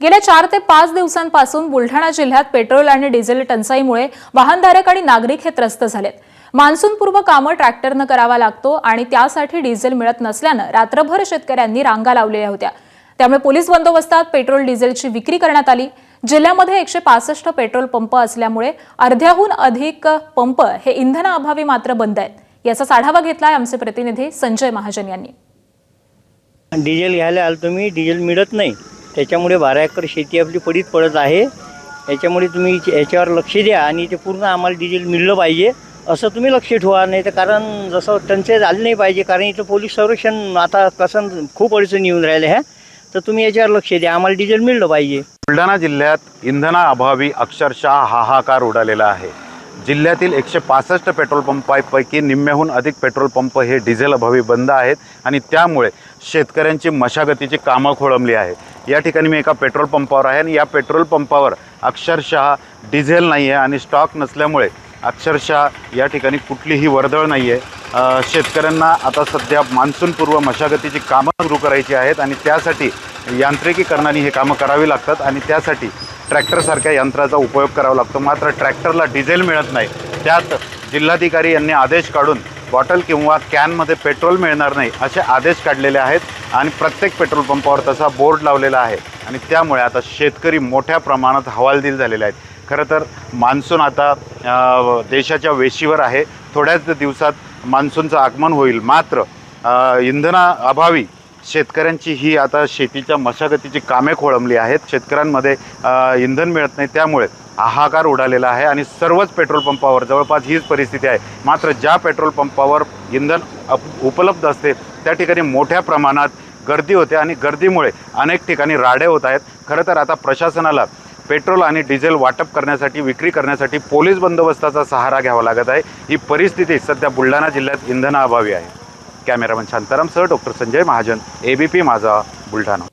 गेल्या 4 ते 5 दिवसांपासून बुलढाणा जिल्ह्यात पेट्रोल आणि डिझेल टंचाईमुळे वाहनधारक आणि नागरिक हे त्रस्त झालेत। मान्सूनपूर्व कामं ट्रॅक्टरनं करावा लागतो आणि त्यासाठी डिझेल मिळत नसल्यानं रात्रभर शेतकऱ्यांनी रांगा लावलेल्या होत्या। त्यामुळे पोलीस बंदोबस्तात पेट्रोल डिझेलची विक्री करण्यात आली। जिल्ह्यामध्ये 165 पेट्रोल पंप असल्यामुळे अर्ध्याहून अधिक पंप हे इंधनाअभावी मात्र बंद आहेत। याचा आढावा घेतलाय आमचे प्रतिनिधी संजय महाजन यांनी। डिझेल घ्यायला आलो तुम्ही, डिझेल मिळत नाही, त्याच्यामुळे 12 एकर शेती आपली पडीत पडत आहे। याच्यामुळे तुम्ही याच्यावर लक्ष द्या आणि ते पूर्ण आम्हाला डिझेल मिळलं पाहिजे असं तुम्ही लक्ष ठेवा। नाही तर कारण जसं टंचाई झाली नाही पाहिजे, कारण इथं पोलीस संरक्षण आता कसं खूप अडचणी येऊन राहिल्या ह्या, तर तुम्ही याच्यावर लक्ष द्या, आम्हाला डिझेल मिळलं पाहिजे। बुलढाणा जिल्ह्यात इंधनाअभावी अक्षरशः हाहाकार उडालेला आहे। जिल्ह्यातील 165 पेट्रोल पंपांपैकी निम्म्याहून अधिक पेट्रोल पंप हे डिझेल अभावी बंद आहेत आणि त्यामुळे शेतकऱ्यांची मशागतीची कामं खोळंबली आहे। या ठिकाणी मी एका पेट्रोल पंपावर आहे आणि या पेट्रोल पंपावर अक्षरशः डिझेल नाही आहे आणि स्टॉक नसल्यामुळे अक्षरशः या ठिकाणी कुठलीही वर्दळ नाही आहे। शेतकऱ्यांना आता सध्या मान्सूनपूर्व मशागतीची कामं सुरू करायची आहेत आणि त्यासाठी यांत्रिकीकरणाने हे कामं करावी लागतात आणि त्यासाठी ट्रॅक्टरसारख्या यंत्राचा उपयोग करावा लागतो। मात्र ट्रॅक्टरला डिझेल मिळत नाही। त्यात जिल्हाधिकारी यांनी आदेश काढून बॉटल किंवा कॅनमध्ये पेट्रोल मिळणार नाही असे आदेश काढलेले आहेत आणि प्रत्येक पेट्रोल पंपावर तसा बोर्ड लावलेला आहे आणि त्यामुळे आता शेतकरी मोठ्या प्रमाणात हवालदिल झालेले आहेत। खरं तर मान्सून आता देशाच्या वेशीवर आहे। थोड्याच दिवसात मान्सूनचं आगमन होईल, मात्र इंधनाअभावी शेतकऱ्यांची ही आता शेतीच्या मशागतीची कामे खोळंबली आहेत। शेतकऱ्यांमध्ये इंधन मिळत नाही, त्यामुळे हाहाकार उडालेला आहे आणि सर्वच पेट्रोल पंपावर जवळपास हीच परिस्थिती आहे। मात्र ज्या पेट्रोल पंपावर इंधन उपलब्ध असते त्या ठिकाणी मोठ्या प्रमाणात गर्दी होते आणि गर्दीमुळे अनेक ठिकाणी राडे होत आहेत। खरं तर आता प्रशासनाला पेट्रोल आणि डिझेल वाटप करण्यासाठी, विक्री करण्यासाठी पोलीस बंदोबस्ताचा सहारा घ्यावा लागत आहे। ही परिस्थिती सध्या बुलढाणा जिल्ह्यात इंधनाअभावी आहे। कॅमेरामन शांतारामसह डॉक्टर संजय महाजन, ABP माझा, बुलढाणा।